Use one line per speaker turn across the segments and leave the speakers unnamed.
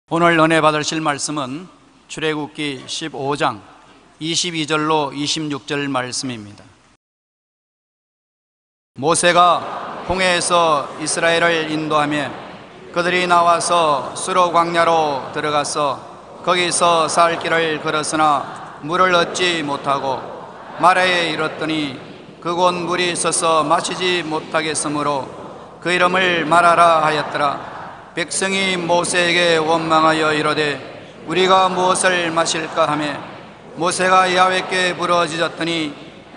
오늘 은혜 받으실 말씀은 출애굽기 15장 22절로 26절 말씀입니다. 모세가 홍해에서 이스라엘을 인도하며 그들이 나와서 수로 광야로 들어가서 거기서 살 길을 걸었으나 물을 얻지 못하고 마라에 이르렀더니 그곳 물이 있어서 마시지 못하겠으므로 그 이름을 마라라 하였더라. 백성이 모세에게 원망하여 이르되 우리가 무엇을 마실까 하며 모세가 야훼께 부르짖었더니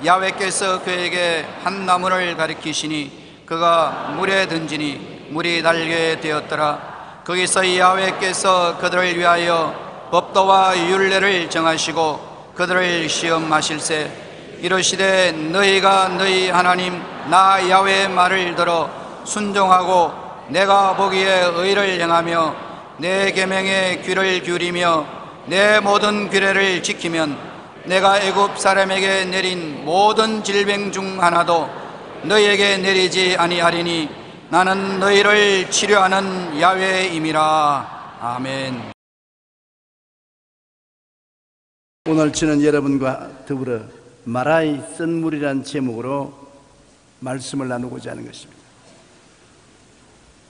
야훼께서 그에게 한 나무를 가리키시니 그가 물에 던지니 물이 달게 되었더라. 거기서 야훼께서 그들을 위하여 법도와 율례를 정하시고 그들을 시험하실세 이르시되 너희가 너희 하나님 나 야훼의 말을 들어 순종하고 내가 보기에 의를 행하며 내 계명에 귀를 기울이며 내 모든 규례를 지키면 내가 애굽 사람에게 내린 모든 질병 중 하나도 너희에게 내리지 아니하리니 나는 너희를 치료하는 야훼임이라. 아멘.
오늘 저는 여러분과 더불어 마라의 쓴물이라는 제목으로 말씀을 나누고자 하는 것입니다.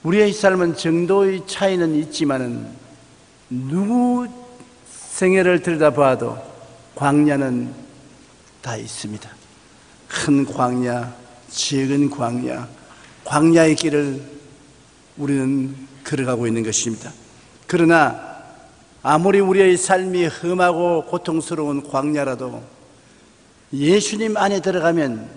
우리의 삶은 정도의 차이는 있지만은 누구 생애를 들여다봐도 광야는 다 있습니다. 큰 광야, 작은 광야, 광야의 길을 우리는 걸어가고 있는 것입니다. 그러나 아무리 우리의 삶이 험하고 고통스러운 광야라도 예수님 안에 들어가면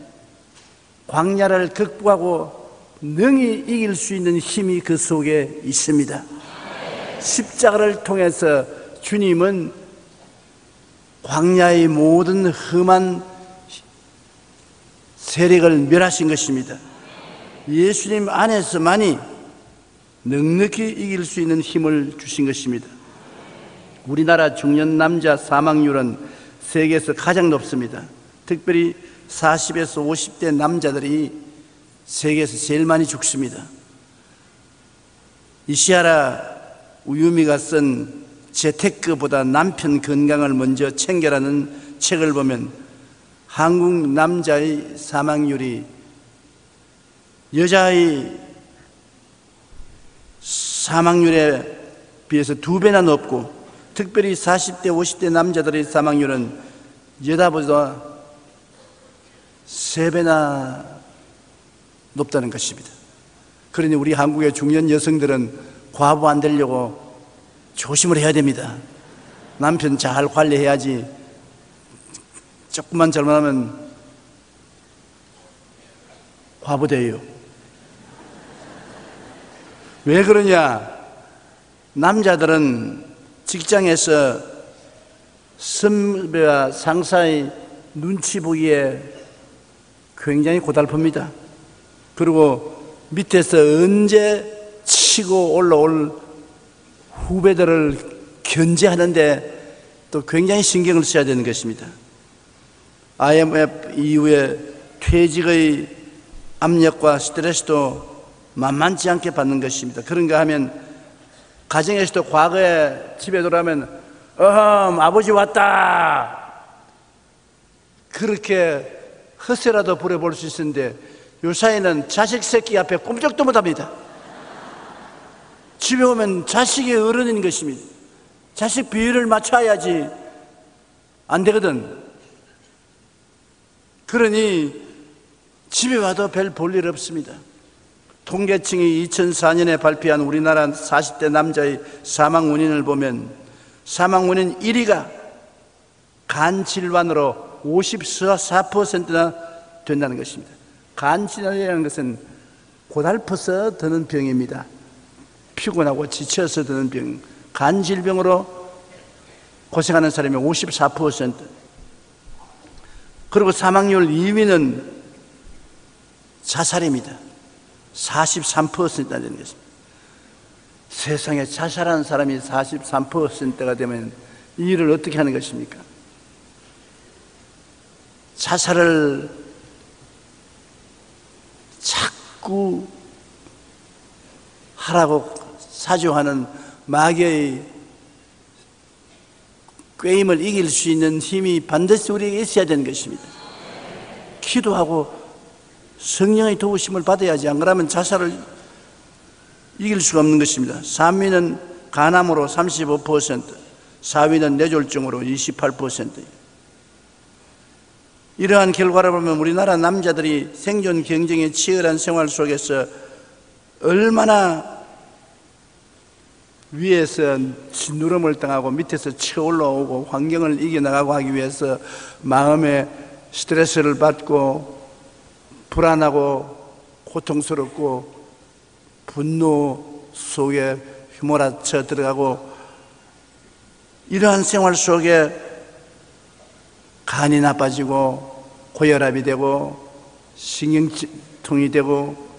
광야를 극복하고 능히 이길 수 있는 힘이 그 속에 있습니다. 십자가를 통해서 주님은 광야의 모든 험한 세력을 멸하신 것입니다. 예수님 안에서만이 넉넉히 이길 수 있는 힘을 주신 것입니다. 우리나라 중년 남자 사망률은 세계에서 가장 높습니다. 특별히 40에서 50대 남자들이 세계에서 제일 많이 죽습니다. 이시하라 우유미가 쓴 재테크보다 남편 건강을 먼저 챙겨라는 책을 보면 한국 남자의 사망률이 여자의 사망률에 비해서 2배나 높고 특별히 40대 50대 남자들의 사망률은 여자보다 3배나 높다는 것입니다. 그러니 우리 한국의 중년 여성들은 과부 안 되려고 조심을 해야 됩니다. 남편 잘 관리해야지 조금만 잘못하면 과부 돼요. 왜 그러냐? 남자들은 직장에서 선배와 상사의 눈치 보기에 굉장히 고달픕니다. 그리고 밑에서 언제 치고 올라올 후배들을 견제하는데 또 굉장히 신경을 써야 되는 것입니다. IMF 이후에 퇴직의 압력과 스트레스도 만만치 않게 받는 것입니다. 그런가 하면 가정에서도 과거에 집에 돌아오면 어흠 아버지 왔다 그렇게 허세라도 부려볼 수 있었는데 요사이는 자식 새끼 앞에 꼼짝도 못합니다. 집에 오면 자식이 어른인 것입니다. 자식 비율을 맞춰야지 안 되거든. 그러니 집에 와도 별 볼 일 없습니다. 통계청이 2004년에 발표한 우리나라 40대 남자의 사망 원인을 보면 사망 원인 1위가 간 질환으로 54%나 된다는 것입니다. 간 질환이라는 것은 고달퍼서 드는 병입니다. 피곤하고 지쳐서 드는 병. 간 질병으로 고생하는 사람이 54%. 그리고 사망률 2위는 자살입니다. 43%나 되는 것입니다. 세상에 자살하는 사람이 43%가 되면 이 일을 어떻게 하는 것입니까? 자살을 자꾸 하라고 사주하는 마귀의 꾀임을 이길 수 있는 힘이 반드시 우리에게 있어야 되는 것입니다. 기도하고 성령의 도우심을 받아야지, 안 그러면 자살을 이길 수가 없는 것입니다. 3위는 간암으로 35%, 4위는 뇌졸중으로 28%. 이러한 결과를 보면 우리나라 남자들이 생존 경쟁의 치열한 생활 속에서 얼마나 위에서 짓누름을 당하고 밑에서 치어 올라오고 환경을 이겨나가고 하기 위해서 마음에 스트레스를 받고 불안하고 고통스럽고 분노 속에 휘몰아쳐 들어가고, 이러한 생활 속에 간이 나빠지고 고혈압이 되고 신경통이 되고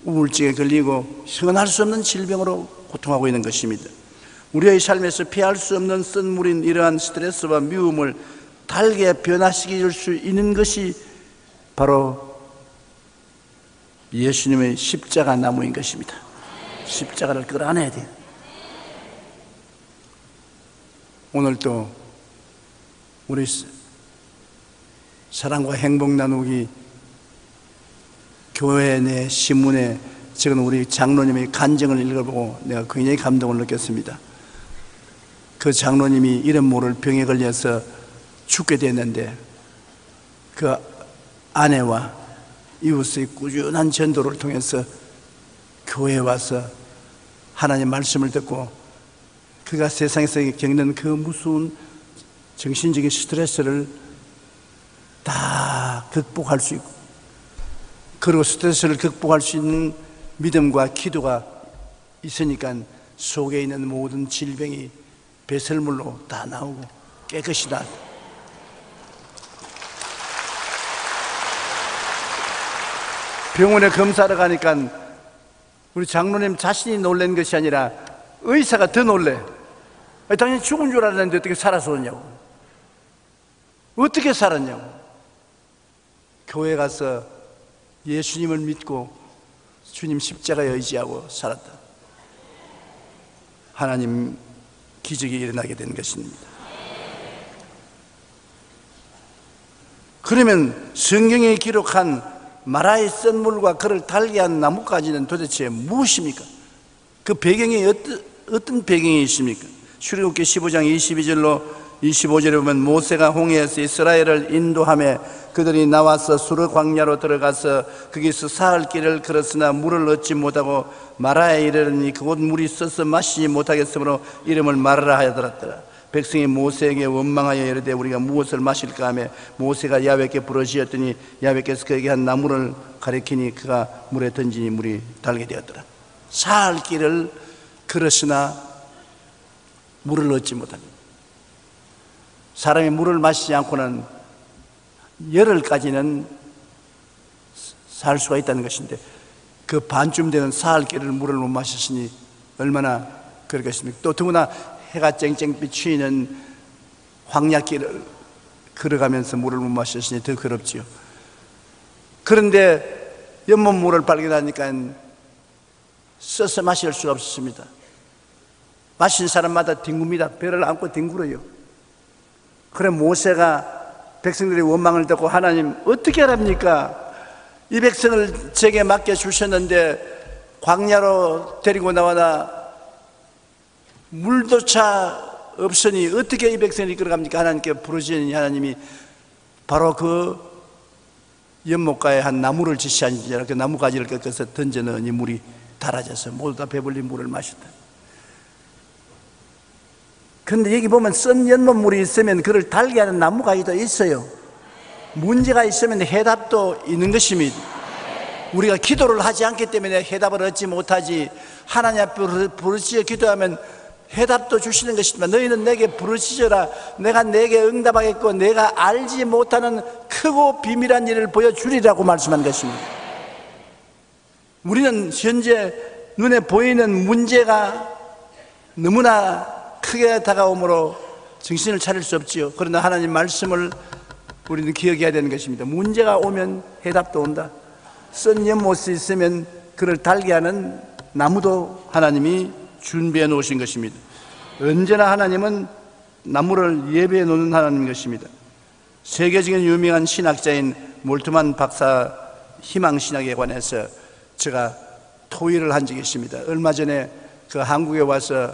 우울증에 걸리고 시원할 수 없는 질병으로 고통하고 있는 것입니다. 우리의 삶에서 피할 수 없는 쓴물인 이러한 스트레스와 미움을 달게 변화시킬 수 있는 것이 바로 예수님의 십자가 나무인 것입니다. 십자가를 끌어안아야 돼요. 오늘도 우리 사랑과 행복 나누기 교회 내 신문에 적은 우리 장로님의 간증을 읽어보고 내가 굉장히 감동을 느꼈습니다. 그 장로님이 이름 모를 병에 걸려서 죽게 됐는데 그 아내와 이웃의 꾸준한 전도를 통해서 교회에 와서 하나님 말씀을 듣고 그가 세상에서 겪는 그 무서운 정신적인 스트레스를 다 극복할 수 있고, 그리고 스트레스를 극복할 수 있는 믿음과 기도가 있으니까 속에 있는 모든 질병이 배설물로 다 나오고 깨끗이 나. 병원에 검사하러 가니까 우리 장로님 자신이 놀란 것이 아니라 의사가 더 놀래. 당연히 죽은 줄 알았는데 어떻게 살아서 오냐고. 어떻게 살았냐고. 교회 가서 예수님을 믿고 주님 십자가에 의지하고 살았다. 하나님 기적이 일어나게 된 것입니다. 그러면 성경에 기록한 마라의 쓴물과 그를 달게 한 나무까지는 도대체 무엇입니까? 그 배경이 어떤 배경이 있습니까? 출애굽기 15장 22절로 25절에 보면 모세가 홍해에서 이스라엘을 인도하며 그들이 나와서 수르 광야로 들어가서 거기서 사흘 길을 걸었으나 물을 얻지 못하고 마라에 이르르니 그곳 물이 써서 마시지 못하겠으므로 이름을 마라라 하였더라. 백성이 모세에게 원망하여 이르되 우리가 무엇을 마실까 하며 모세가 야훼께 부르짖었더니 야훼께서 그에게 한 나무를 가리키니 그가 물에 던지니 물이 달게 되었더라. 사흘 길을 걸었으나 물을 얻지 못합니다. 사람이 물을 마시지 않고는 열흘까지는 살 수가 있다는 것인데 그 반쯤 되는 사흘 길을 물을 못 마셨으니 얼마나 그렇겠습니까? 또 더구나 해가 쨍쨍 비추이는 황야길을 걸어가면서 물을 못 마셨으니 더 괴롭지요. 그런데 연못물을 발견하니까 써서 마실 수가 없었습니다. 마신 사람마다 뒹굽니다. 배를 안고 뒹굴어요. 그래 모세가 백성들의 원망을 듣고 하나님 어떻게 하랍니까? 이 백성을 제게 맡겨주셨는데 광야로 데리고 나와나 물조차 없으니 어떻게 이 백성을 이끌어갑니까? 하나님께 부르시니 하나님이 바로 그 연못가에 한 나무를 지시하니라. 그 나무가지를 꺾어서 던져 넣으니 물이 달아져서 모두 다 배불리 물을 마셨다. 그런데 여기 보면 쓴 연못물이 있으면 그를 달게 하는 나무가지도 있어요. 문제가 있으면 해답도 있는 것입니다. 우리가 기도를 하지 않기 때문에 해답을 얻지 못하지, 하나님 앞에 부르짖어 기도하면 해답도 주시는 것이지만 너희는 내게 부르짖어라 내가 내게 응답하겠고 내가 알지 못하는 크고 비밀한 일을 보여주리라고 말씀한 것입니다. 우리는 현재 눈에 보이는 문제가 너무나 크게 다가오므로 정신을 차릴 수 없지요. 그러나 하나님 말씀을 우리는 기억해야 되는 것입니다. 문제가 오면 해답도 온다. 쓴 연못이 있으면 그를 달게 하는 나무도 하나님이 준비해 놓으신 것입니다. 언제나 하나님은 나무를 예배해 놓는 하나님인 것입니다. 세계적인 유명한 신학자인 몰트만 박사 희망신학에 관해서 제가 토의를 한 적이 있습니다. 얼마 전에 그 한국에 와서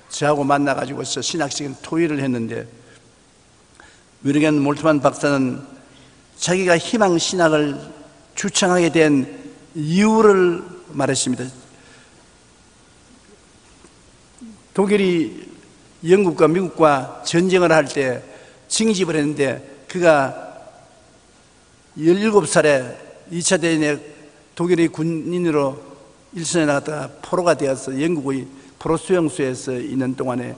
저하고 만나가지고서 신학적인 토의를 했는데, 위르겐 몰트만 박사는 자기가 희망신학을 주창하게 된 이유를 말했습니다. 독일이 영국과 미국과 전쟁을 할 때 징집을 했는데, 그가 17살에 2차 대전에 독일의 군인으로 일선에 나갔다가 포로가 되어서 영국의 포로 수용소에서 있는 동안에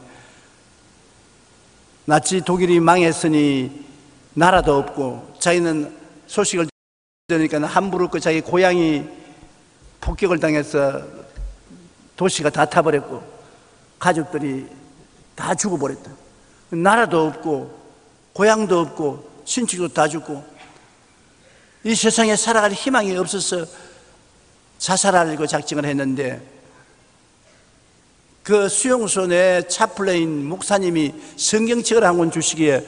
나치 독일이 망했으니 나라도 없고, 자기는 소식을 들으니까 함부르크 자기 고향이 폭격을 당해서 도시가 다 타버렸고 가족들이 다 죽어버렸다. 나라도 없고 고향도 없고 친척도 다 죽고 이 세상에 살아갈 희망이 없어서 자살하려고 작정을 했는데, 그 수용소 내 차플레인 목사님이 성경책을 한 권 주시기에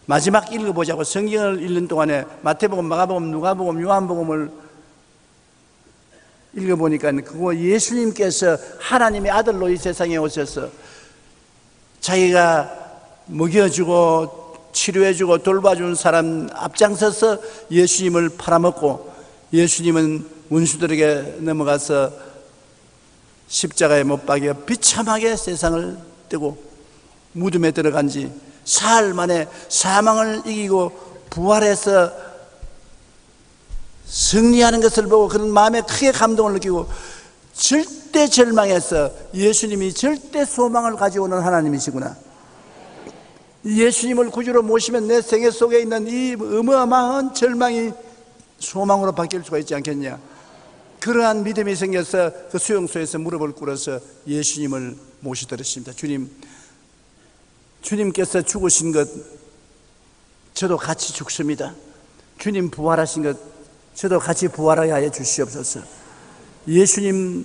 마지막 읽어보자고 성경을 읽는 동안에 마태복음, 마가복음, 누가복음, 요한복음을 읽어보니까 그거 예수님께서 하나님의 아들로 이 세상에 오셔서 자기가 먹여주고 치료해주고 돌봐준 사람 앞장서서 예수님을 팔아먹고, 예수님은 원수들에게 넘어가서 십자가에 못 박여 비참하게 세상을 뜨고 무덤에 들어간 지 사흘 만에 사망을 이기고 부활해서 승리하는 것을 보고 그런 마음에 크게 감동을 느끼고 절대 절망해서 예수님이 절대 소망을 가져오는 하나님이시구나, 예수님을 구주로 모시면 내 생애 속에 있는 이 어마어마한 절망이 소망으로 바뀔 수가 있지 않겠냐, 그러한 믿음이 생겨서 그 수용소에서 무릎을 꿇어서 예수님을 모시더랬습니다. 주님께서 죽으신 것 저도 같이 죽습니다. 주님 부활하신 것 저도 같이 부활하게 하여 주시옵소서. 예수님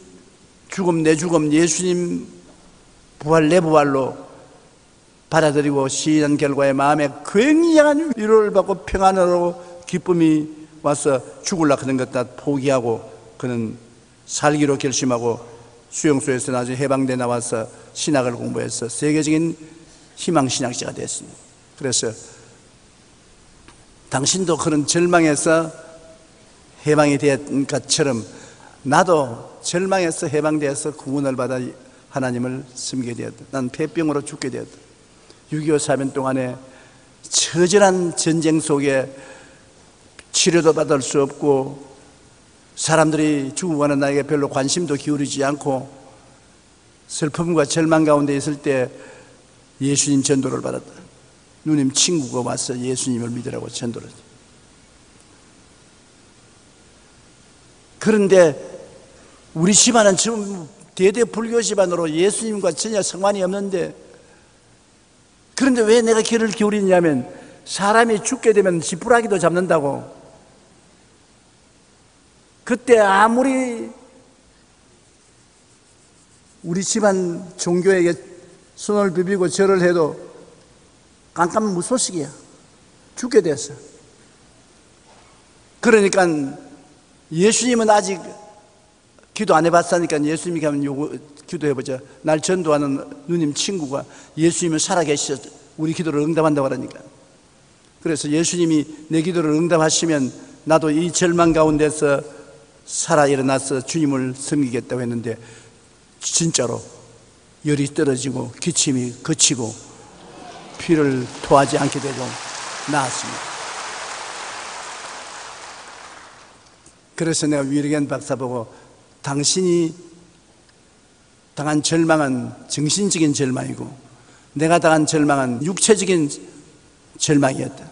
죽음 내 죽음, 예수님 부활 내 부활로 받아들이고 시인한 결과에 마음에 굉장한 위로를 받고 평안으로 기쁨이 와서 죽으려고 하는 것 다 포기하고 그는 살기로 결심하고 수용소에서 나중에 해방돼 나와서 신학을 공부해서 세계적인 희망신학자가 됐습니다. 그래서 당신도 그런 절망에서 해방이 된 것처럼 나도 절망에서 해방되어서 구원을 받아 하나님을 섬기게 되었다. 난 폐병으로 죽게 되었다. 6.25 사변 동안에 처절한 전쟁 속에 치료도 받을 수 없고 사람들이 죽어가는 나에게 별로 관심도 기울이지 않고 슬픔과 절망 가운데 있을 때 예수님 전도를 받았다. 누님 친구가 와서 예수님을 믿으라고 전도를 했다. 그런데 우리 집안은 지금 대대 불교 집안으로 예수님과 전혀 상관이 없는데, 그런데 왜 내가 귀를 기울이냐면 사람이 죽게 되면 지푸라기도 잡는다고. 그때 아무리 우리 집안 종교에게 손을 비비고 절을 해도 깜깜무소식이야. 죽게 됐어. 그러니까 예수님은 아직 기도 안 해봤으니까 예수님이 하면 기도해보자. 날 전도하는 누님 친구가 예수님은 살아계셔서 우리 기도를 응답한다고 하니까. 그래서 예수님이 내 기도를 응답하시면 나도 이 절망 가운데서 살아 일어나서 주님을 섬기겠다고 했는데 진짜로 열이 떨어지고 기침이 그치고 피를 토하지 않게 되고 나았습니다. 그래서 내가 위르겐 박사 보고 당신이 당한 절망은 정신적인 절망이고 내가 당한 절망은 육체적인 절망이었다.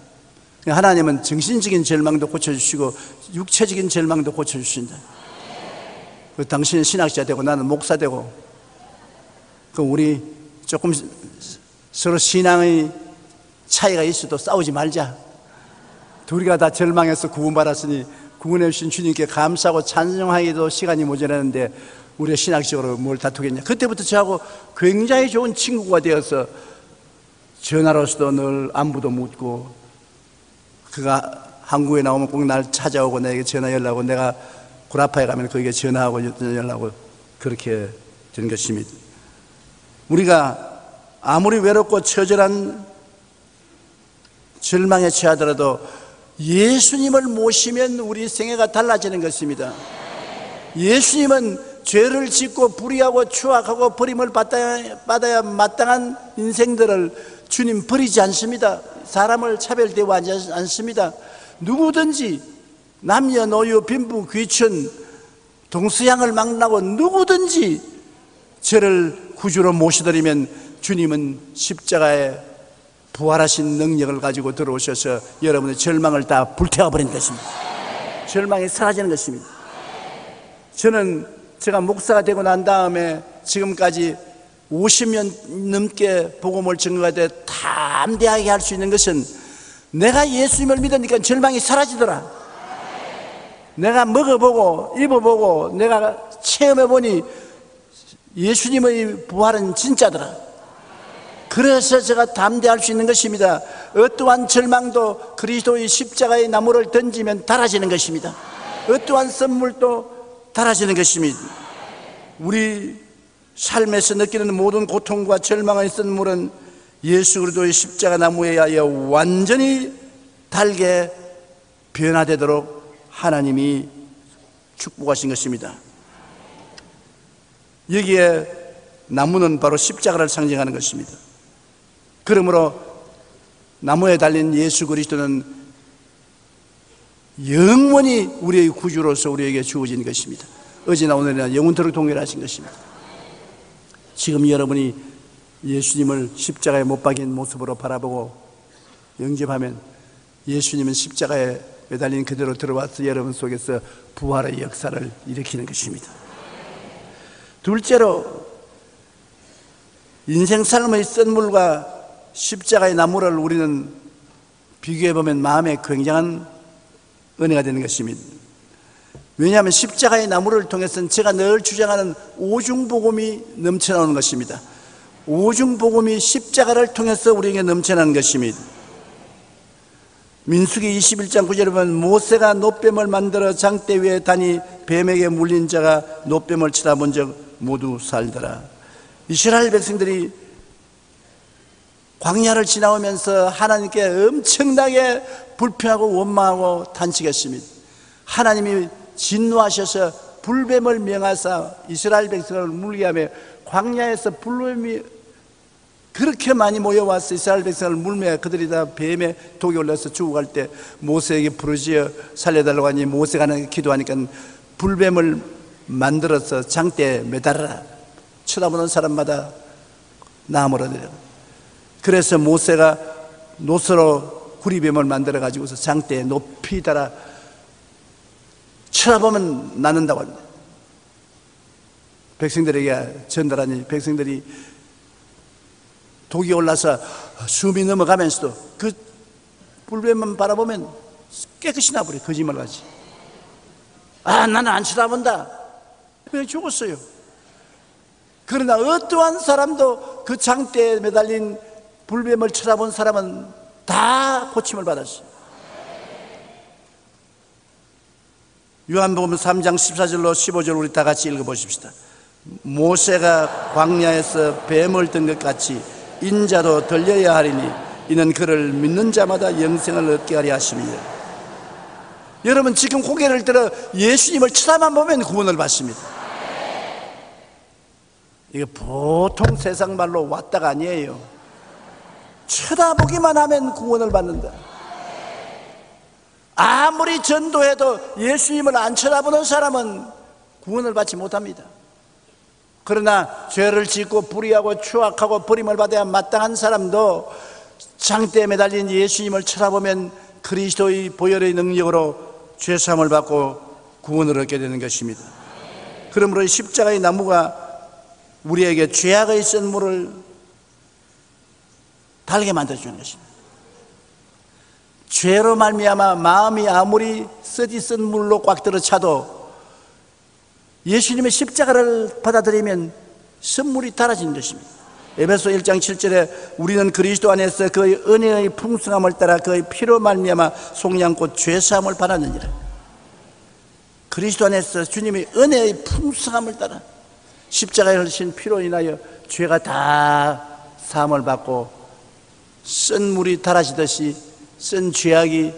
하나님은 정신적인 절망도 고쳐주시고 육체적인 절망도 고쳐주신다. 당신은 신학자 되고 나는 목사 되고, 우리 조금 서로 신앙의 차이가 있어도 싸우지 말자. 둘이가 다 절망해서 구원받았으니 구원해 주신 주님께 감사하고 찬송하기도 시간이 모자라는데 우리가 신학적으로 뭘 다투겠냐. 그때부터 저하고 굉장히 좋은 친구가 되어서 전화로서도 늘 안부도 묻고, 그가 한국에 나오면 꼭 날 찾아오고 내게 전화 연락하고, 내가 구라파에 가면 그에게 전화하고 연락하고, 그렇게 된 것입니다. 우리가 아무리 외롭고 처절한 절망에 처하더라도 예수님을 모시면 우리 생애가 달라지는 것입니다. 예수님은 죄를 짓고 불의하고 추악하고 버림을 받아야 마땅한 인생들을 주님 버리지 않습니다. 사람을 차별대우하지 않습니다. 누구든지 남녀노유 빈부 귀천 동서양을 막론하고 누구든지 저를 구주로 모셔드리면 주님은 십자가에 부활하신 능력을 가지고 들어오셔서 여러분의 절망을 다 불태워버린 것입니다. 절망이 사라지는 것입니다. 저는 제가 목사가 되고 난 다음에 지금까지 50년 넘게 복음을 증거하되 담대하게 할 수 있는 것은, 내가 예수님을 믿으니까 절망이 사라지더라. 내가 먹어보고 입어보고 내가 체험해보니 예수님의 부활은 진짜더라. 그래서 제가 담대할 수 있는 것입니다. 어떠한 절망도 그리스도의 십자가의 나무를 던지면 달아지는 것입니다. 어떠한 선물도 달아지는 것입니다. 우리 삶에서 느끼는 모든 고통과 절망의 선물은 예수 그리스도의 십자가 나무에 의하여 완전히 달게 변화되도록 하나님이 축복하신 것입니다. 여기에 나무는 바로 십자가를 상징하는 것입니다. 그러므로 나무에 달린 예수 그리스도는 영원히 우리의 구주로서 우리에게 주어진 것입니다. 어제나 오늘이나 영원토록 동일하신 것입니다. 지금 여러분이 예수님을 십자가에 못 박인 모습으로 바라보고 영접하면 예수님은 십자가에 매달린 그대로 들어와서 여러분 속에서 부활의 역사를 일으키는 것입니다. 둘째로, 인생 삶의 썬물과 십자가의 나무를 우리는 비교해보면 마음에 굉장한 은혜가 되는 것입니다. 왜냐하면 십자가의 나무를 통해서는 제가 늘 주장하는 오중복음이 넘쳐나오는 것입니다. 오중복음이 십자가를 통해서 우리에게 넘쳐나는 것입니다. 민수기 21장 9절에 보면, 모세가 놋뱀을 만들어 장대 위에 다니 뱀에게 물린 자가 놋뱀을 쳐다본 적 모두 살더라. 이스라엘 백성들이 광야를 지나오면서 하나님께 엄청나게 불평하고 원망하고 탄식했습니다. 하나님이 진노하셔서 불뱀을 명하사 이스라엘 백성을 물게 하며, 광야에서 불뱀이 그렇게 많이 모여와서 이스라엘 백성을 물며 그들이 다 뱀에 독이 올라서 죽어갈 때 모세에게 부르짖어 살려달라고 하니, 모세가 하나님께 기도하니까 불뱀을 만들어서 장대에 매달아라. 쳐다보는 사람마다 나무로 내려. 그래서 모세가 노스로 구리뱀을 만들어 가지고서 장대에 높이 달아 쳐다보면 낫는다고 합니다. 백성들에게 전달하니 백성들이 독이 올라서 숨이 넘어가면서도 그 불뱀만 바라보면 깨끗이 나버려. 거짓말같이. 나는 안 쳐다본다. 그냥 죽었어요. 그러나 어떠한 사람도 그 장대에 매달린 불뱀을 쳐다본 사람은 다 고침을 받았어요. 요한복음 3장 14절로 15절 우리 다 같이 읽어보십시다. 모세가 광야에서 뱀을 든 것 같이 인자도 들려야 하리니 이는 그를 믿는 자마다 영생을 얻게 하려 하심이니라. 여러분, 지금 고개를 들어 예수님을 쳐다만 보면 구원을 받습니다. 이게 보통 세상 말로 왔다가 아니에요. 쳐다보기만 하면 구원을 받는다. 아무리 전도해도 예수님을 안 쳐다보는 사람은 구원을 받지 못합니다. 그러나 죄를 짓고 불의하고 추악하고 버림을 받아야 마땅한 사람도 장대에 매달린 예수님을 쳐다보면 그리스도의 보혈의 능력으로 죄사함을 받고 구원을 얻게 되는 것입니다. 그러므로 십자가의 나무가 우리에게 죄악의 썬물을 달게 만들어주는 것입니다. 죄로 말미암아 마음이 아무리 쓰디쓴 물로 꽉 들어 차도 예수님의 십자가를 받아들이면 선물이 달아지는 것입니다. 에베소 1장 7절에 우리는 그리스도 안에서 그의 은혜의 풍성함을 따라 그의 피로 말미암아 속량곧 죄사함을 받았느니라. 그리스도 안에서 주님의 은혜의 풍성함을 따라 십자가에 흘리신 피로 인하여 죄가 다 사함을 받고 쓴 물이 달아지듯이 쓴 죄악이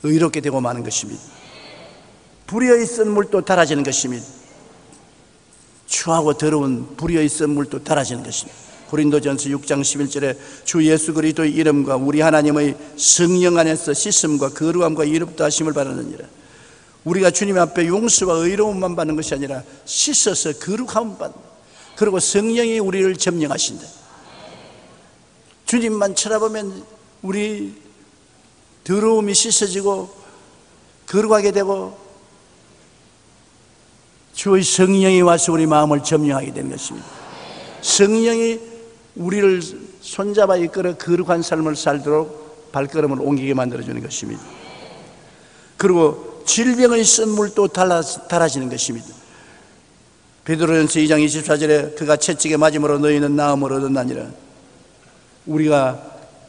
의롭게 되고 마는 것입니다. 불의의 쓴 물도 달아지는 것입니다. 추하고 더러운 불의의 쓴 물도 달아지는 것입니다. 고린도전서 6장 11절에 주 예수 그리스도의 이름과 우리 하나님의 성령 안에서 씻음과 거룩함과 의롭다 하심을 받았느니라. 우리가 주님 앞에 용서와 의로움만 받는 것이 아니라 씻어서 거룩함을 받는, 그리고 성령이 우리를 점령하신다. 주님만 쳐다보면 우리 더러움이 씻어지고 거룩하게 되고 주의 성령이 와서 우리 마음을 점령하게 되는 것입니다. 성령이 우리를 손잡아 이끌어 거룩한 삶을 살도록 발걸음을 옮기게 만들어주는 것입니다. 그리고 질병의 쓴 물도 달아지는 것입니다. 베드로전서 2장 24절에 그가 채찍에 맞음으로 너희는 나음을 얻었나니라. 우리가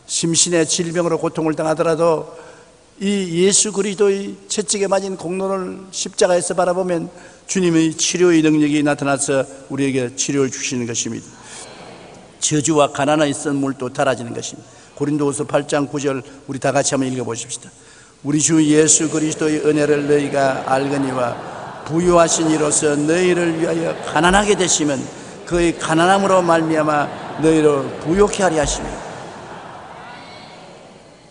심신의 질병으로 고통을 당하더라도 이 예수 그리스도의 채찍에 맞은 공로를 십자가에서 바라보면 주님의 치료의 능력이 나타나서 우리에게 치료를 주시는 것입니다. 저주와 가난의 쓴 물도 달아지는 것입니다. 고린도후서 8장 9절 우리 다 같이 한번 읽어보십시다. 우리 주 예수 그리스도의 은혜를 너희가 알거니와 부유하신 이로서 너희를 위하여 가난하게 되시면 그의 가난함으로 말미암아 너희를 부욕케 하리 하십니다.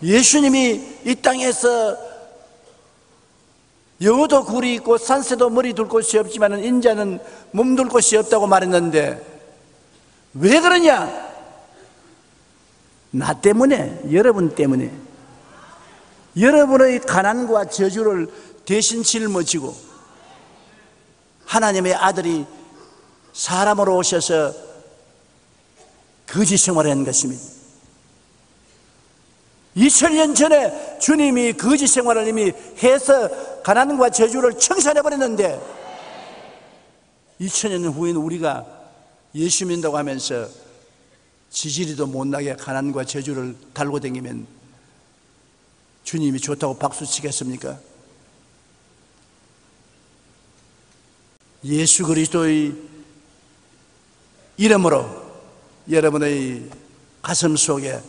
예수님이 이 땅에서 여우도 굴이 있고 산새도 머리 둘 곳이 없지만 인자는 몸둘 곳이 없다고 말했는데 왜 그러냐? 나 때문에, 여러분 때문에. 여러분의 가난과 저주를 대신 짊어지고 하나님의 아들이 사람으로 오셔서 거지 생활을 한 것입니다. 2000년 전에 주님이 거지 생활을 이미 해서 가난과 저주를 청산해버렸는데 2000년 후에는 우리가 예수 믿는다고 하면서 지지리도 못나게 가난과 저주를 달고 다니면 주님이 좋다고 박수 치겠습니까? 예수 그리스도의 이름으로 여러분의 가슴 속에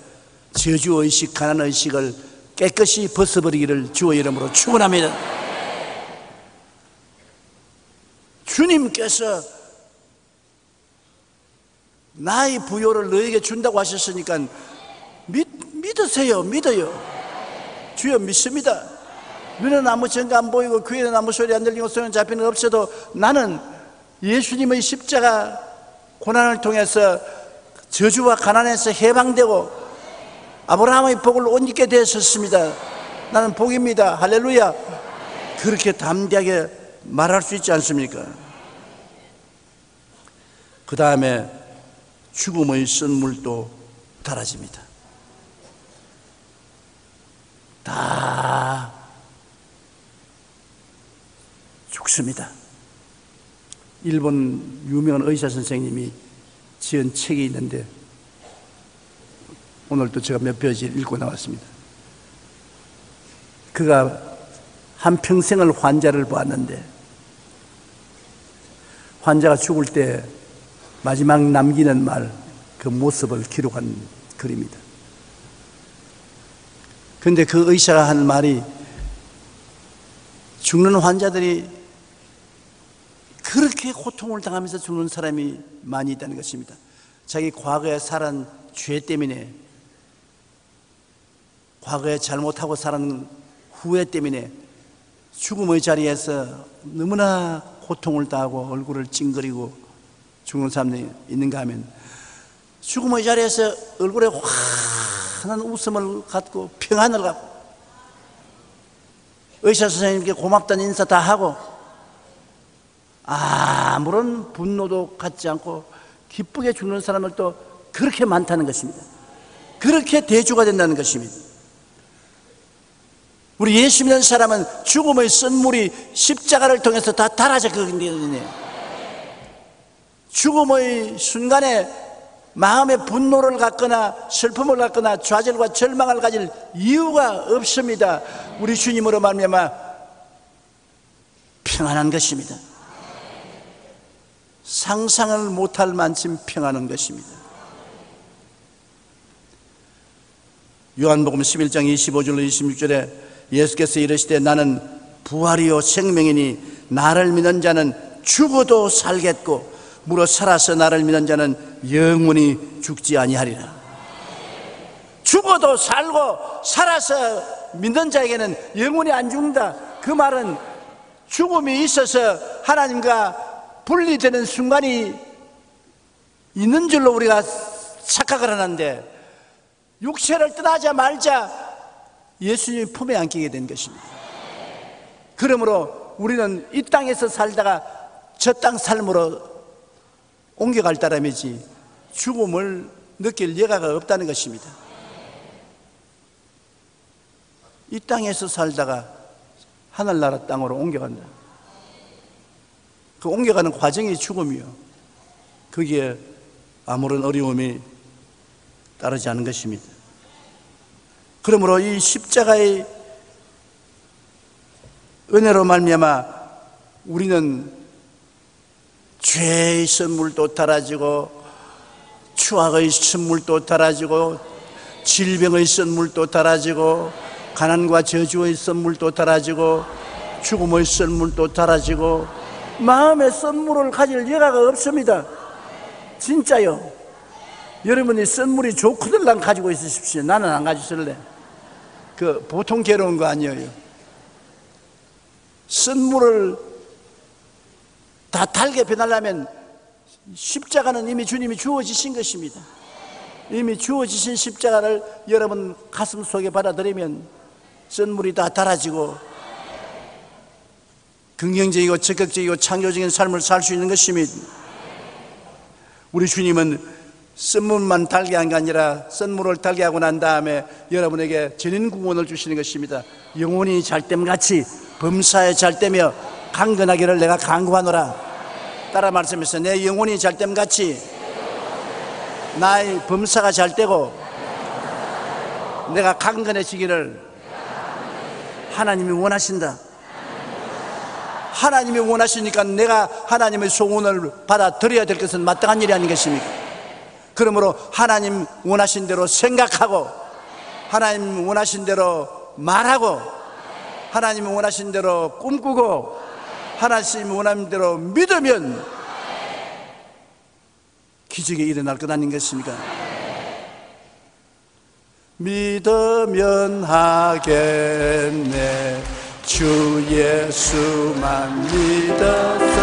저주의식, 가난의식을 깨끗이 벗어버리기를 주의 이름으로 축원합니다. 주님께서 나의 부요를 너에게 준다고 하셨으니까 믿으세요. 믿어요. 주여 믿습니다. 눈에는 아무 증거 안 보이고 귀에는 아무 소리 안 들리고 손에 잡히는 없어도 나는 예수님의 십자가 고난을 통해서 저주와 가난에서 해방되고 아브라함의 복을 옷 입게 되었습니다. 나는 복입니다. 할렐루야. 그렇게 담대하게 말할 수 있지 않습니까? 그 다음에 죽음의 쓴 물도 달아집니다. 다 죽습니다. 일본 유명한 의사 선생님이 지은 책이 있는데 오늘도 제가 몇 페이지를 읽고 나왔습니다. 그가 한평생을 환자를 보았는데 환자가 죽을 때 마지막 남기는 말, 그 모습을 기록한 글입니다. 그런데 그 의사가 한 말이 죽는 환자들이 그렇게 고통을 당하면서 죽는 사람이 많이 있다는 것입니다. 자기 과거에 살은 죄 때문에, 과거에 잘못하고 살은 후회 때문에 죽음의 자리에서 너무나 고통을 당하고 얼굴을 찡그리고 죽는 사람들이 있는가 하면 죽음의 자리에서 얼굴에 환한 웃음을 갖고 평안을 갖고 의사 선생님께 고맙다는 인사 다 하고 아무런 분노도 갖지 않고 기쁘게 죽는 사람들도 그렇게 많다는 것입니다. 그렇게 대주가 된다는 것입니다. 우리 예수 믿는 사람은 죽음의 쓴물이 십자가를 통해서 다 달아졌거든요. 죽음의 순간에 마음에 분노를 갖거나 슬픔을 갖거나 좌절과 절망을 가질 이유가 없습니다. 우리 주님으로 말미암아 평안한 것입니다. 상상을 못할 만큼 평안한 것입니다. 요한복음 11장 25절로 26절에 예수께서 이르시되 나는 부활이요 생명이니 나를 믿는 자는 죽어도 살겠고 무릇 살아서 나를 믿는 자는 영원히 죽지 아니하리라. 죽어도 살고 살아서 믿는 자에게는 영원히 안 죽는다. 그 말은 죽음이 있어서 하나님과 분리되는 순간이 있는 줄로 우리가 착각을 하는데, 육체를 떠나자마자 예수님 품에 안기게 된 것입니다. 그러므로 우리는 이 땅에서 살다가 저 땅 삶으로 옮겨갈 따름이지 죽음을 느낄 여가가 없다는 것입니다. 이 땅에서 살다가 하늘나라 땅으로 옮겨간다. 그 옮겨가는 과정이 죽음이요, 거기에 아무런 어려움이 따르지 않은 것입니다. 그러므로 이 십자가의 은혜로 말미암아 우리는 죄의 선물도 달아지고 추악의 선물도 달아지고 질병의 선물도 달아지고 가난과 저주의 선물도 달아지고 죽음의 선물도 달아지고 마음의 선물을 가질 여가가 없습니다. 진짜요. 여러분이 선물이 좋거들랑 가지고 있으십시오. 나는 안 가지고 있을래. 그 보통 괴로운 거 아니에요. 선물을 다 달게 변하려면 십자가는 이미 주님이 주어지신 것입니다. 이미 주어지신 십자가를 여러분 가슴 속에 받아들이면 선물이 다 달아지고 긍정적이고 적극적이고 창조적인 삶을 살 수 있는 것입니다. 우리 주님은 선물만 달게 한 게 아니라 선물을 달게 하고 난 다음에 여러분에게 전인구원을 주시는 것입니다. 영혼이 잘됨같이 범사에 잘되며 강건하기를 내가 간구하노라. 따라 말씀해서 내 영혼이 잘됨같이 나의 범사가 잘되고 내가 강건해지기를 하나님이 원하신다. 하나님이 원하시니까 내가 하나님의 소원을 받아들여야 될 것은 마땅한 일이 아니겠습니까? 그러므로 하나님 원하신 대로 생각하고 하나님 원하신 대로 말하고 하나님 원하신 대로 꿈꾸고 하나님 원하신 대로 믿으면 기적이 일어날 것 아니겠습니까? 믿으면 하겠네. 주 예수만 믿어서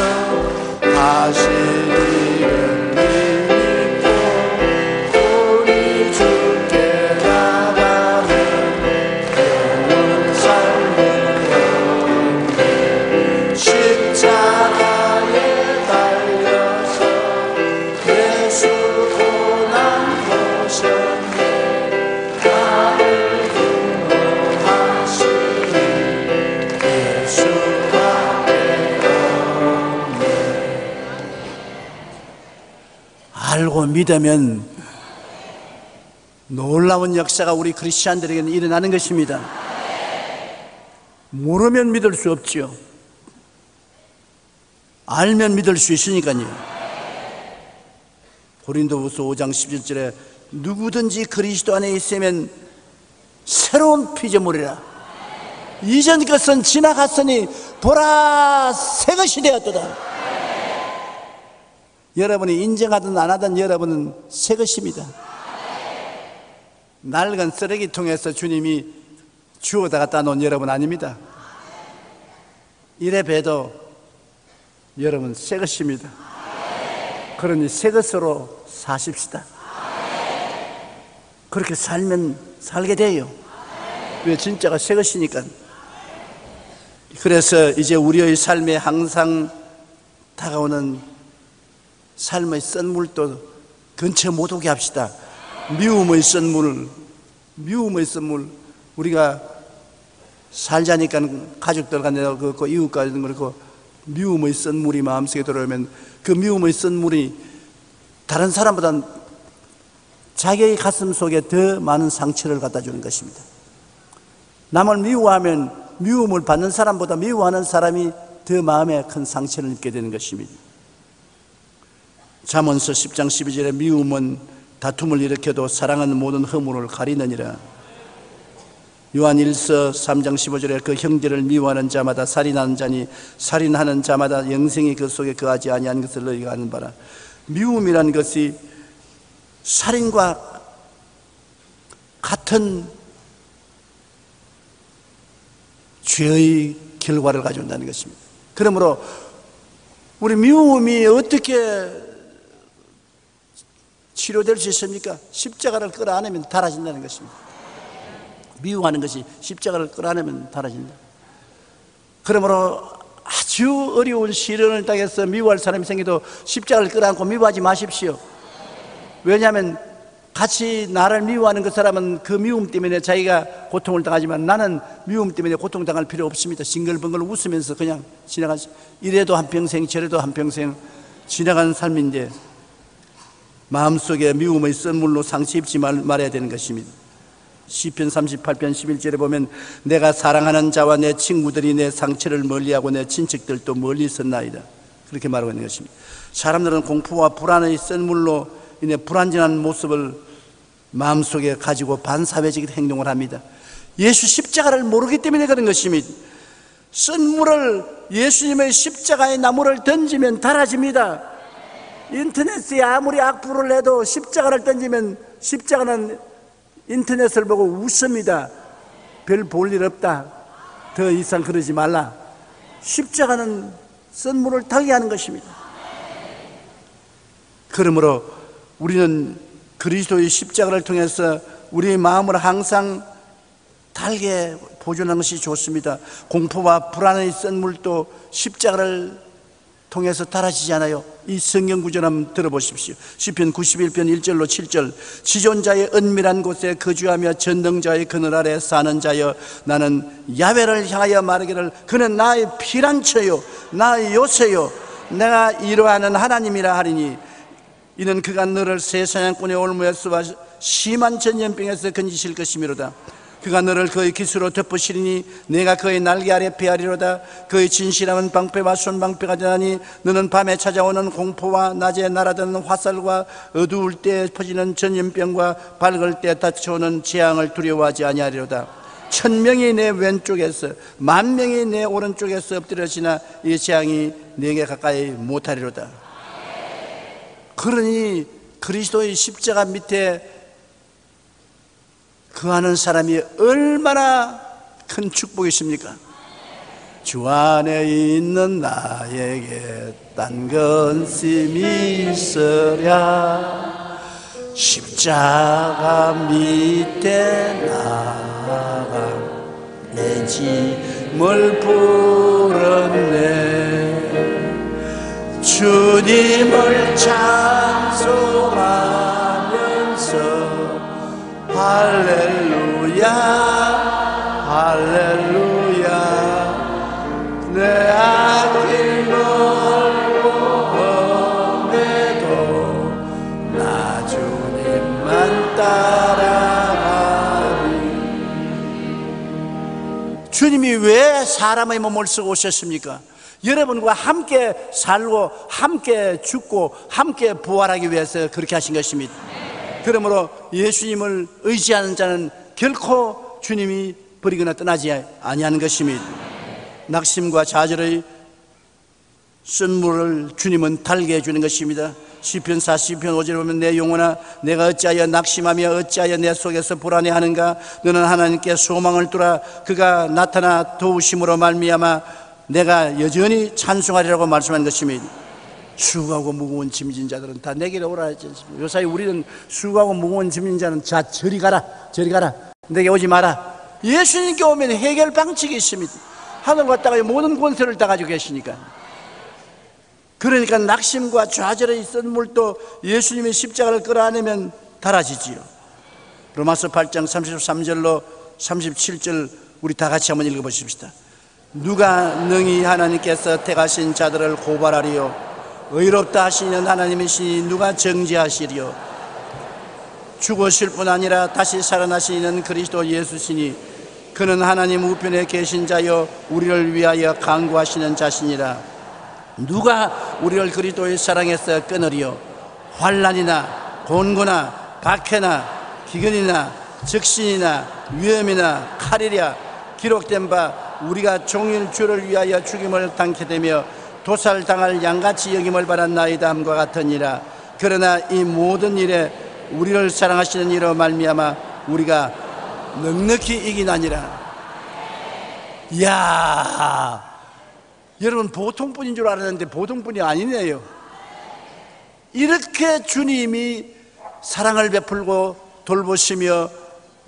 하시기를 믿고 우리 주께 나가는 영원 삶을 십자가에 달려서 예수 고난 보셨네. 알고 믿으면 놀라운 역사가 우리 크리스찬들에게는 일어나는 것입니다. 모르면 믿을 수 없죠. 알면 믿을 수 있으니까요. 고린도후서 5장 17절에 누구든지 그리스도 안에 있으면 새로운 피조물이라. 이전 것은 지나갔으니 보라 새 것이 되었도다. 여러분이 인정하든 안 하든 여러분은 새 것입니다. 낡은 쓰레기통에서 주님이 주워다 갖다 놓은 여러분 아닙니다. 이래 봬도 여러분 새 것입니다. 그러니 새 것으로 사십시다. 그렇게 살면 살게 돼요. 왜? 진짜가 새 것이니까. 그래서 이제 우리의 삶에 항상 다가오는 삶의 선물도 근처 못 오게 합시다. 미움의 선물, 우리가 살자니까 가족들과 내가 그렇고 이웃과 그렇고 미움의 선물이 마음속에 들어오면 그 미움의 선물이 다른 사람보다 자기의 가슴 속에 더 많은 상처를 갖다 주는 것입니다. 남을 미워하면 미움을 받는 사람보다 미워하는 사람이 더 마음에 큰 상처를 입게 되는 것입니다. 잠언서 10장 12절에 미움은 다툼을 일으켜도 사랑은 모든 허물을 가리느니라. 요한 1서 3장 15절에 그 형제를 미워하는 자마다 살인하는 자니 살인하는 자마다 영생이 그 속에 거하지 아니하는 것을 너희가 아는 바라. 미움이라는 것이 살인과 같은 죄의 결과를 가져온다는 것입니다. 그러므로 우리 미움이 어떻게 치료될 수 있습니까? 십자가를 끌어안으면 달아진다는 것입니다. 미워하는 것이 십자가를 끌어안으면 달아진다. 그러므로 아주 어려운 시련을 당해서 미워할 사람이 생겨도 십자가를 끌어안고 미워하지 마십시오. 왜냐하면 같이 나를 미워하는 그 사람은 그 미움 때문에 자기가 고통을 당하지만 나는 미움 때문에 고통당할 필요 없습니다. 싱글벙글 웃으면서 그냥 지나가지. 이래도 한평생 저래도 한평생 지나가는 삶인데 마음속에 미움의 썬물로 상처 입지 말아야 되는 것입니다. 시편 38편 11절에 보면 내가 사랑하는 자와 내 친구들이 내 상처를 멀리하고 내 친척들도 멀리 있었나이다. 그렇게 말하고 있는 것입니다. 사람들은 공포와 불안의 썬물로 인해 불안정한 모습을 마음속에 가지고 반사회적인 행동을 합니다. 예수 십자가를 모르기 때문에 그런 것입니다. 썬물을 예수님의 십자가의 나무를 던지면 달아집니다. 인터넷에 아무리 악플을 해도 십자가를 던지면 십자가는 인터넷을 보고 웃습니다. 별 볼 일 없다. 더 이상 그러지 말라. 십자가는 썬물을 달게 하는 것입니다. 그러므로 우리는 그리스도의 십자가를 통해서 우리의 마음을 항상 달게 보존하는 것이 좋습니다. 공포와 불안의 썬물도 십자가를 통해서 달아지지 않아요. 이 성경 구절 한번 들어보십시오. 시편 91편 1절로 7절 지존자의 은밀한 곳에 거주하며 전능자의 그늘 아래 사는 자여 나는 야훼를 향하여 말하기를 그는 나의 피난처요 나의 요새요 내가 이로하는 하나님이라 하리니 이는 그가 너를 새 사냥꾼의 올무에서와 심한 전염병에서 건지실 것이미로다. 그가 너를 그의 기수로 덮으시리니 내가 그의 날개 아래 피하리로다. 그의 진실함은 방패와 손방패가 되나니 너는 밤에 찾아오는 공포와 낮에 날아드는 화살과 어두울 때 퍼지는 전염병과 밝을 때 닥쳐오는 재앙을 두려워하지 아니하리로다. 1000명이 내 왼쪽에서 10,000명이 내 오른쪽에서 엎드려지나 이 재앙이 내게 가까이 못하리로다. 그러니 그리스도의 십자가 밑에 거하는 사람이 얼마나 큰 축복이십니까? 주 안에 있는 나에게 딴 건심이 있으랴 십자가 밑에 나가 내 짐을 풀었네. 주님을 찬송하면서 할렐루야 할렐루야 내 앞길 멀고 험해도 나 주님만 따라가리. 주님이 왜 사람의 몸을 쓰고 오셨습니까? 여러분과 함께 살고 함께 죽고 함께 부활하기 위해서 그렇게 하신 것입니다. 그러므로 예수님을 의지하는 자는 결코 주님이 버리거나 떠나지 아니하는 것입니다. 낙심과 좌절의 썬물을 주님은 달게 해주는 것입니다. 시편 42편 5절에 보면 내 영혼아 내가 어찌하여 낙심하며 어찌하여 내 속에서 불안해하는가. 너는 하나님께 소망을 두라. 그가 나타나 도우심으로 말미암아 내가 여전히 찬송하리라고 말씀한 것입니다. 수고하고 무거운 짐진 자들은 다 내게로 오라 하지 않습니까? 요사이 우리는 수고하고 무거운 짐진 자는 자 저리 가라 저리 가라 내게 오지 마라. 예수님께 오면 해결 방책이 있습니다. 하늘 갔다가 모든 권세를 다 가지고 계시니까. 그러니까 낙심과 좌절의 썬물도 예수님의 십자가를 끌어안으면 달아지지요. 로마서 8장 33절로 37절 우리 다 같이 한번 읽어보십시다. 누가 능히 하나님께서 택하신 자들을 고발하리요 의롭다 하시는 하나님이시니 누가 정죄하시리요. 죽으실 뿐 아니라 다시 살아나시는 그리스도 예수시니 그는 하나님 우편에 계신 자여 우리를 위하여 간구하시는 자시니라. 누가 우리를 그리스도의 사랑에서 끊으리요? 환난이나 곤고나 박해나 기근이나 적신이나 위험이나 칼이랴. 기록된 바 우리가 종일 주를 위하여 죽임을 당케 되며 도살당할 양같이 여김을 받았나이다 함과 같으니라. 그러나 이 모든 일에 우리를 사랑하시는 이로 말미암아 우리가 넉넉히 이기나니라. 이야, 여러분 보통분인 줄 알았는데 보통분이 아니네요. 이렇게 주님이 사랑을 베풀고 돌보시며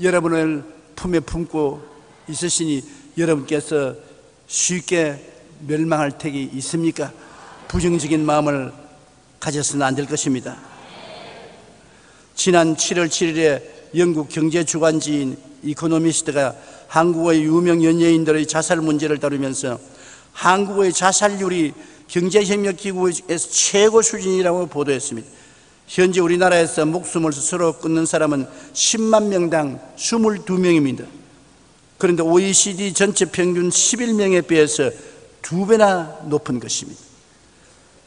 여러분을 품에 품고 있으시니 여러분께서 쉽게 멸망할 택이 있습니까? 부정적인 마음을 가져서는 안 될 것입니다. 지난 7월 7일에 영국 경제주간지인 이코노미스트가 한국의 유명 연예인들의 자살 문제를 다루면서 한국의 자살률이 경제협력기구에서 최고 수준이라고 보도했습니다. 현재 우리나라에서 목숨을 스스로 끊는 사람은 10만 명당 22명입니다. 그런데 OECD 전체 평균 11명에 비해서 2배나 높은 것입니다.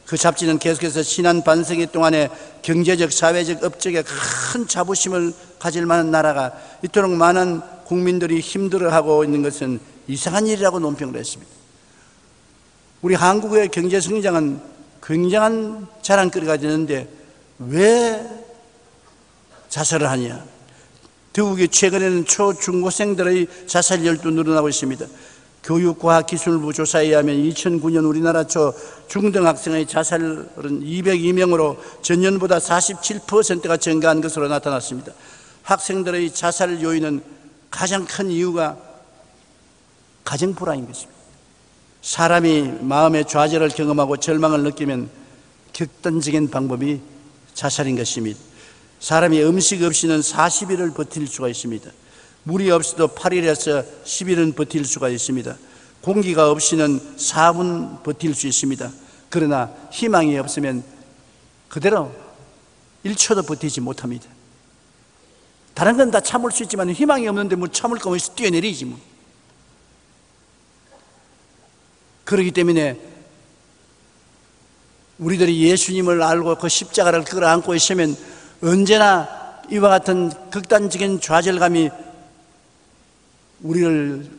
그 잡지는 계속해서 지난 반세기 동안에 경제적, 사회적, 업적에 큰 자부심을 가질 만한 나라가 이토록 많은 국민들이 힘들어하고 있는 것은 이상한 일이라고 논평을 했습니다. 우리 한국의 경제 성장은 굉장한 자랑거리가 되는데 왜 자살을 하냐? 더욱이 최근에는 초중고생들의 자살률도 늘어나고 있습니다. 교육과학기술부 조사에 의하면 2009년 우리나라 중등학생의 자살은 202명으로 전년보다 47%가 증가한 것으로 나타났습니다. 학생들의 자살 요인은 가장 큰 이유가 가정 불안인 것입니다. 사람이 마음의 좌절을 경험하고 절망을 느끼면 극단적인 방법이 자살인 것입니다. 사람이 음식 없이는 40일을 버틸 수가 있습니다. 물이 없이도 8일에서 10일은 버틸 수가 있습니다. 공기가 없이는 4분 버틸 수 있습니다. 그러나 희망이 없으면 그대로 1초도 버티지 못합니다. 다른 건 다 참을 수 있지만 희망이 없는데 뭐 참을 거면 뛰어내리지 뭐. 그렇기 때문에 우리들이 예수님을 알고 그 십자가를 끌어안고 있으면 언제나 이와 같은 극단적인 좌절감이 우리를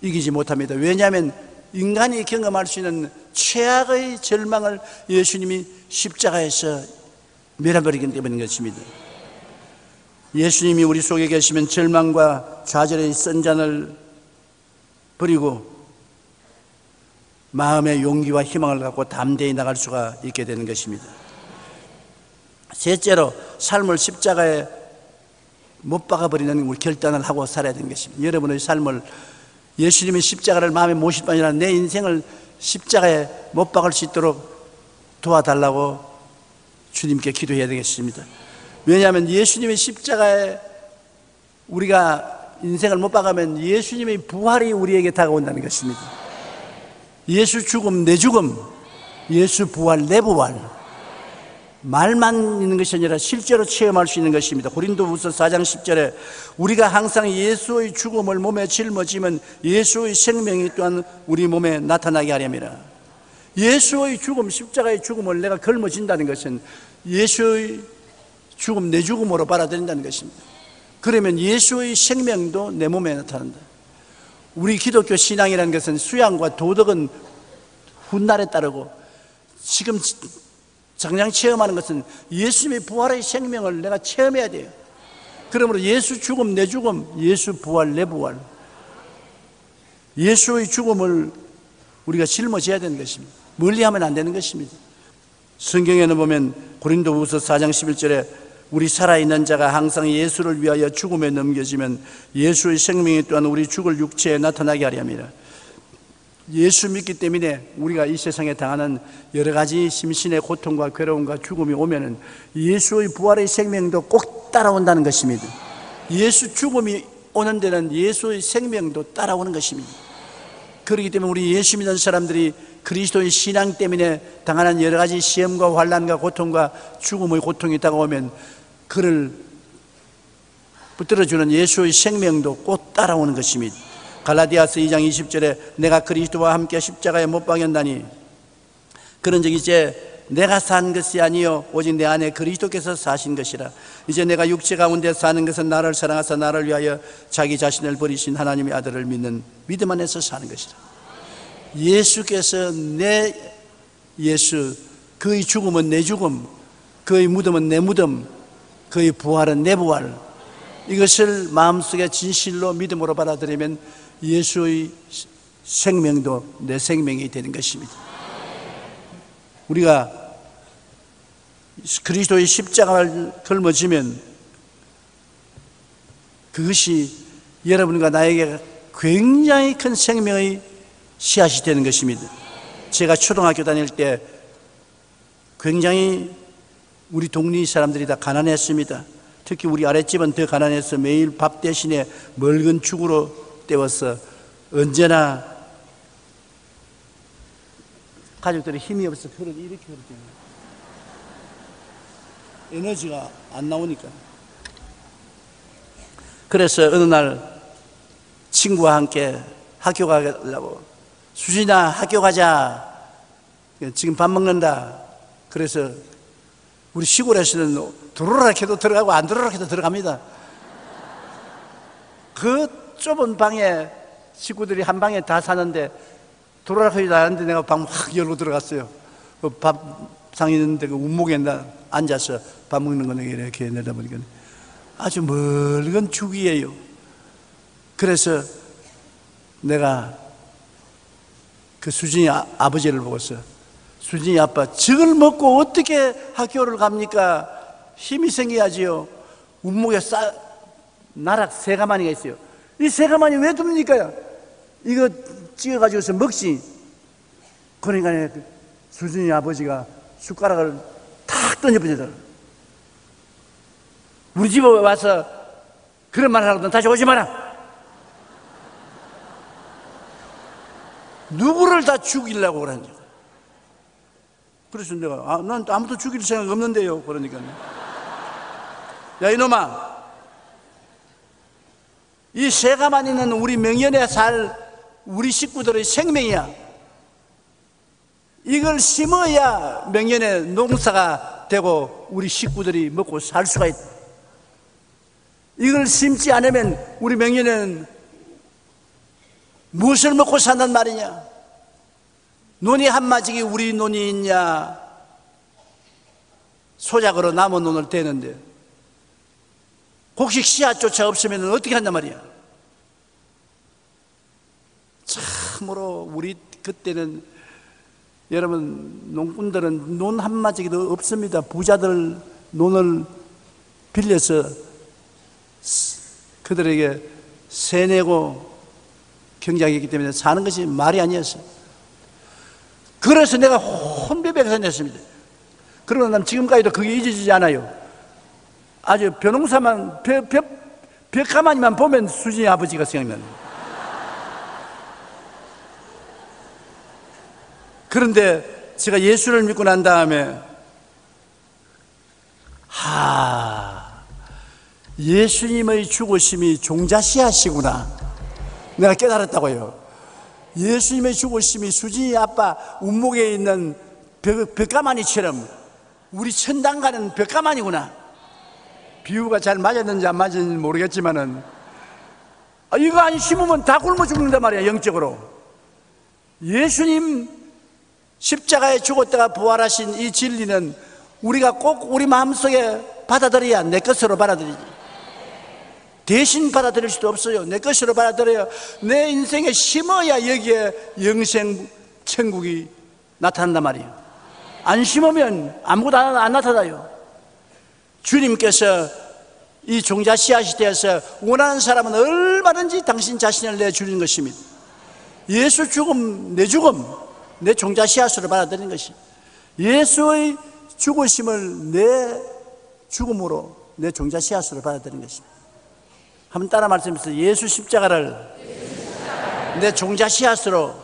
이기지 못합니다. 왜냐하면 인간이 경험할 수 있는 최악의 절망을 예수님이 십자가에서 멸해버리기 때문인 것입니다. 예수님이 우리 속에 계시면 절망과 좌절의 선잔을 버리고 마음의 용기와 희망을 갖고 담대히 나갈 수가 있게 되는 것입니다. 셋째로 삶을 십자가에 못 박아버리는 우리 결단을 하고 살아야 되는 것입니다. 여러분의 삶을 예수님의 십자가를 마음에 모실 뿐 아니라 내 인생을 십자가에 못 박을 수 있도록 도와달라고 주님께 기도해야 되겠습니다. 왜냐하면 예수님의 십자가에 우리가 인생을 못 박으면 예수님의 부활이 우리에게 다가온다는 것입니다. 예수 죽음 내 죽음, 예수 부활 내 부활, 말만 있는 것이 아니라 실제로 체험할 수 있는 것입니다. 고린도후서 4장 10절에 우리가 항상 예수의 죽음을 몸에 짊어지면 예수의 생명이 또한 우리 몸에 나타나게 하렵니다. 예수의 죽음, 십자가의 죽음을 내가 걸머진다는 것은 예수의 죽음 내 죽음으로 받아들인다는 것입니다. 그러면 예수의 생명도 내 몸에 나타난다. 우리 기독교 신앙이라는 것은 수양과 도덕은 훗날에 따르고 지금 당장 체험하는 것은 예수님의 부활의 생명을 내가 체험해야 돼요. 그러므로 예수 죽음 내 죽음, 예수 부활 내 부활, 예수의 죽음을 우리가 짊어져야 되는 것입니다. 멀리하면 안 되는 것입니다. 성경에는 보면 고린도후서 4장 11절에 우리 살아있는 자가 항상 예수를 위하여 죽음에 넘겨지면 예수의 생명이 또한 우리 죽을 육체에 나타나게 하려 합니다. 예수 믿기 때문에 우리가 이 세상에 당하는 여러 가지 심신의 고통과 괴로움과 죽음이 오면은 예수의 부활의 생명도 꼭 따라온다는 것입니다. 예수 죽음이 오는 데는 예수의 생명도 따라오는 것입니다. 그렇기 때문에 우리 예수 믿는 사람들이 그리스도의 신앙 때문에 당하는 여러 가지 시험과 환난과 고통과 죽음의 고통이 다가오면 그를 붙들어주는 예수의 생명도 곧 따라오는 것입니다. 갈라디아서 2장 20절에 내가 그리스도와 함께 십자가에 못 박였나니 그런즉 이제 내가 산 것이 아니요 오직 내 안에 그리스도께서 사신 것이라. 이제 내가 육체 가운데 사는 것은 나를 사랑하사 나를 위하여 자기 자신을 버리신 하나님의 아들을 믿는 믿음 안에서 사는 것이라. 예수께서 내 예수, 그의 죽음은 내 죽음, 그의 무덤은 내 무덤, 그의 부활은 내 부활, 이것을 마음속에 진실로 믿음으로 받아들이면 예수의 생명도 내 생명이 되는 것입니다. 우리가 그리스도의 십자가를 걸머지면 그것이 여러분과 나에게 굉장히 큰 생명의 씨앗이 되는 것입니다. 제가 초등학교 다닐 때 굉장히 우리 동리 사람들이 다 가난했습니다. 특히 우리 아랫집은 더 가난해서 매일 밥 대신에 묽은 죽으로 때워서 언제나 가족들이 힘이 없어 이렇게 흐르죠. 에너지가 안 나오니까. 그래서 어느 날 친구와 함께 학교 가려고 수진아 학교 가자. 지금 밥 먹는다. 그래서 우리 시골에서는 들어오라 해도 들어가고 안 들어오라 해도 들어갑니다. 그 좁은 방에 식구들이 한 방에 다 사는데 들어오라 해도 하는데 내가 방 확 열고 들어갔어요. 그 밥상 있는데 그 운목에 앉아서 밥 먹는 거는 이렇게 내다보니까 아주 멀건 죽이에요. 그래서 내가 그 수진이 아버지를 보고서 수진이 아빠 저걸 먹고 어떻게 학교를 갑니까? 힘이 생겨야지요. 운목에 나락 세 가마니가 있어요. 이 세 가마니 왜 둡니까? 이거 찍어가지고서 먹지. 그러니까 수진이 아버지가 숟가락을 탁 던져버리더라. 우리 집에 와서 그런 말 하거든. 다시 오지 마라. 누구를 다 죽이려고 그러냐. 그래서 내가 난 아무도 죽일 생각 없는데요. 그러니까 야 이놈아, 이 새가만 있는 우리 명연에 살 우리 식구들의 생명이야. 이걸 심어야 명연의 농사가 되고 우리 식구들이 먹고 살 수가 있다. 이걸 심지 않으면 우리 명연에는 무엇을 먹고 산단 말이냐? 논이 한마디기 우리 논이 있냐? 소작으로 남은 논을 떼는데 곡식 씨앗조차 없으면 어떻게 한단 말이야? 참으로 우리 그때는 여러분 농꾼들은 논 한마디기도 없습니다. 부자들 논을 빌려서 그들에게 세내고 경작했기 때문에 사는 것이 말이 아니었어요. 그래서 내가 혼비백산 했습니다. 그러나 난 지금까지도 그게 잊어지지 않아요. 아주 벼농사만 벼가마니만 보면 수진이 아버지가 생각나요. 그런데 제가 예수를 믿고 난 다음에 예수님의 죽으심이 종자씨앗이구나 내가 깨달았다고요. 예수님의 죽으심이 수진이 아빠 운목에 있는 벽가마니처럼 우리 천당 가는 벽가마니구나. 비유가 잘 맞았는지 안 맞았는지 모르겠지만은 이거 안 심으면 다 굶어 죽는단 말이야. 영적으로 예수님 십자가에 죽었다가 부활하신 이 진리는 우리가 꼭 우리 마음속에 받아들여야 내 것으로 받아들이지. 대신 받아들일 수도 없어요. 내 것으로 받아들여야 내 인생에 심어야 여기에 영생 천국이 나타난단 말이에요. 안 심으면 아무것도 안 나타나요. 주님께서 이 종자 씨앗이 되어서 원하는 사람은 얼마든지 당신 자신을 내주는 것입니다. 예수 죽음, 내 종자 씨앗으로 받아들이는 것이 예수의 죽으심을 내 죽음으로 내 종자 씨앗으로 받아들이는 것입니다. 한번 따라 말씀해주세요. 예수 십자가를 내 종자 씨앗으로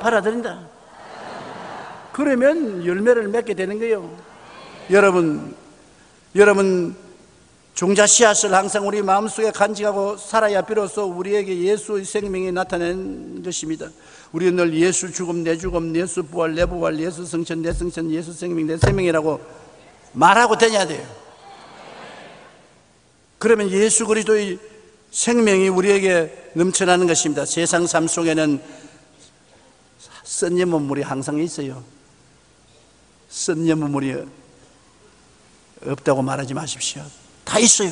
받아들인다. 그러면 열매를 맺게 되는 거예요. 여러분 종자 씨앗을 항상 우리 마음속에 간직하고 살아야 비로소 우리에게 예수의 생명이 나타나는 것입니다. 우리는 늘 예수 죽음 내 죽음, 예수 부활 내 부활, 예수 성천 내 성천, 예수 생명 내 생명이라고 말하고 다녀야 돼요. 그러면 예수 그리스도의 생명이 우리에게 넘쳐나는 것입니다. 세상 삶 속에는 썬연못물이 항상 있어요. 썬연못물이 없다고 말하지 마십시오. 다 있어요.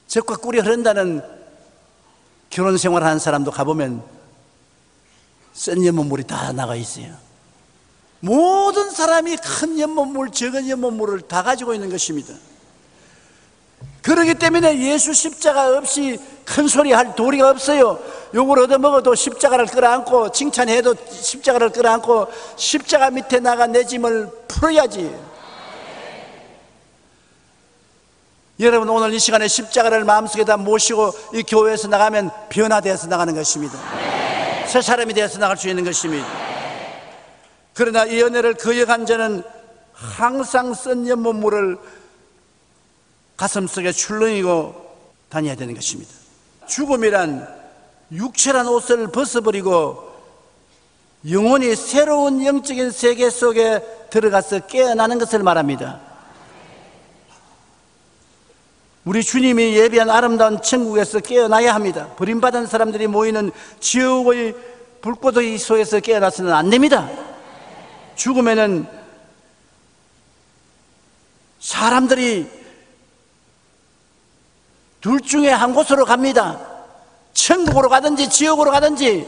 젖과 꿀이 흐른다는 결혼 생활하는 사람도 가보면 썬연못물이 다 나가 있어요. 모든 사람이 큰 연못물, 적은 연못물을 다 가지고 있는 것입니다. 그렇기 때문에 예수 십자가 없이 큰 소리 할 도리가 없어요. 욕을 얻어먹어도 십자가를 끌어안고, 칭찬해도 십자가를 끌어안고, 십자가 밑에 나가 내 짐을 풀어야지. 여러분, 오늘 이 시간에 십자가를 마음속에다 모시고 이 교회에서 나가면 변화되어서 나가는 것입니다. 새 사람이 되어서 나갈 수 있는 것입니다. 그러나 이 은혜를 거역한 자는 항상 썬 연못물을 가슴속에 출렁이고 다녀야 되는 것입니다. 죽음이란 육체란 옷을 벗어버리고 영혼이 새로운 영적인 세계 속에 들어가서 깨어나는 것을 말합니다. 우리 주님이 예비한 아름다운 천국에서 깨어나야 합니다. 버림받은 사람들이 모이는 지옥의 불꽃의 속에서 깨어나서는 안 됩니다. 죽음에는 사람들이 둘 중에 한 곳으로 갑니다. 천국으로 가든지 지옥으로 가든지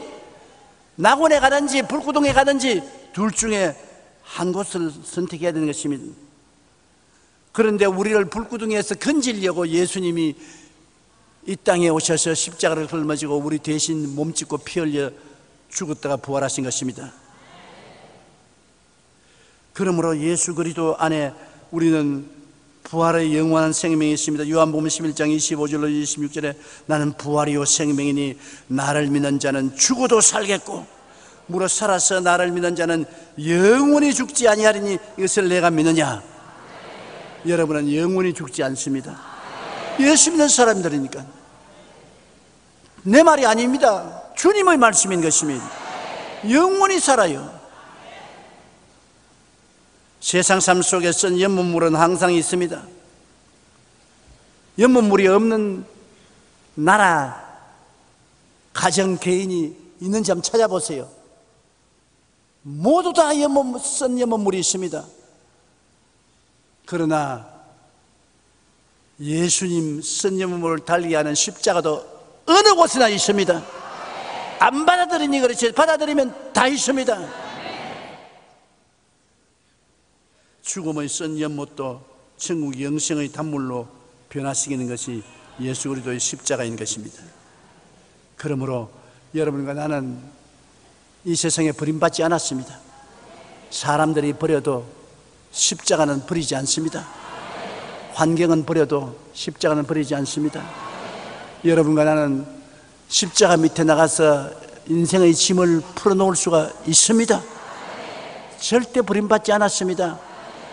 낙원에 가든지 불구덩이에 가든지 둘 중에 한 곳을 선택해야 되는 것입니다. 그런데 우리를 불구덩이에서 건지려고 예수님이 이 땅에 오셔서 십자가를 짊어지고 우리 대신 몸짓고 피 흘려 죽었다가 부활하신 것입니다. 그러므로 예수 그리스도 안에 우리는 부활의 영원한 생명이 있습니다. 요한복음 11장 25절로 26절에 나는 부활이요 생명이니 나를 믿는 자는 죽어도 살겠고 무릇 살아서 나를 믿는 자는 영원히 죽지 아니하리니 이것을 내가 믿느냐? 여러분은 영원히 죽지 않습니다. 예수 믿는 사람들이니까. 내 말이 아닙니다. 주님의 말씀인 것입니다. 영원히 살아요. 세상 삶 속에서 연못물은 항상 있습니다. 연못물이 없는 나라, 가정, 개인이 있는지 한번 찾아보세요. 모두 다 썬 연못물이 있습니다. 그러나 예수님 썬 연못물을 달리게 하는 십자가도 어느 곳에나 있습니다. 안 받아들이니 그렇지 받아들이면 다 있습니다. 죽음의 썬 연못도 천국 영생의 단물로 변화시키는 것이 예수 그리스도의 십자가인 것입니다. 그러므로 여러분과 나는 이 세상에 버림받지 않았습니다. 사람들이 버려도 십자가는 버리지 않습니다. 환경은 버려도 십자가는 버리지 않습니다. 여러분과 나는 십자가 밑에 나가서 인생의 짐을 풀어놓을 수가 있습니다. 절대 버림받지 않았습니다.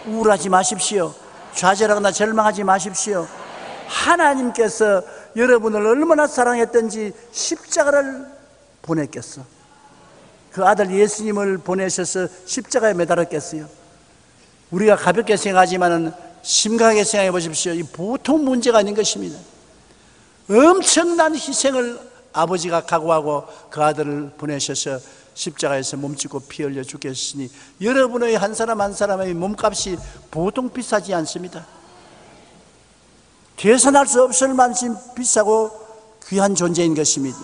우울하지 마십시오. 좌절하거나 절망하지 마십시오. 하나님께서 여러분을 얼마나 사랑했던지 십자가를 보냈겠어. 그 아들 예수님을 보내셔서 십자가에 매달았겠어요. 우리가 가볍게 생각하지만 심각하게 생각해 보십시오. 이 보통 문제가 아닌 것입니다. 엄청난 희생을 아버지가 각오하고 그 아들을 보내셔서 십자가에서 몸짓고 피 흘려 죽겠으니 여러분의 한 사람 한 사람의 몸값이 보통 비싸지 않습니다. 계산할 수 없을 만큼 비싸고 귀한 존재인 것입니다.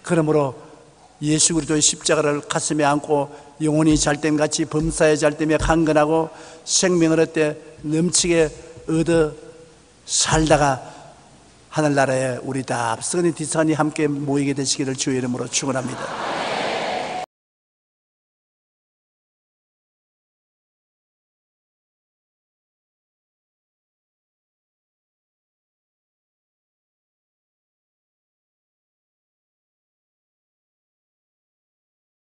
그러므로 예수 그리스도의 십자가를 가슴에 안고 영혼이 잘됨같이 범사에 잘됨에 강건하고 생명을 얻되 넘치게 얻어 살다가 하늘나라에 우리 다 앞서니 뒤서니 함께 모이게 되시기를 주의 이름으로 축원합니다.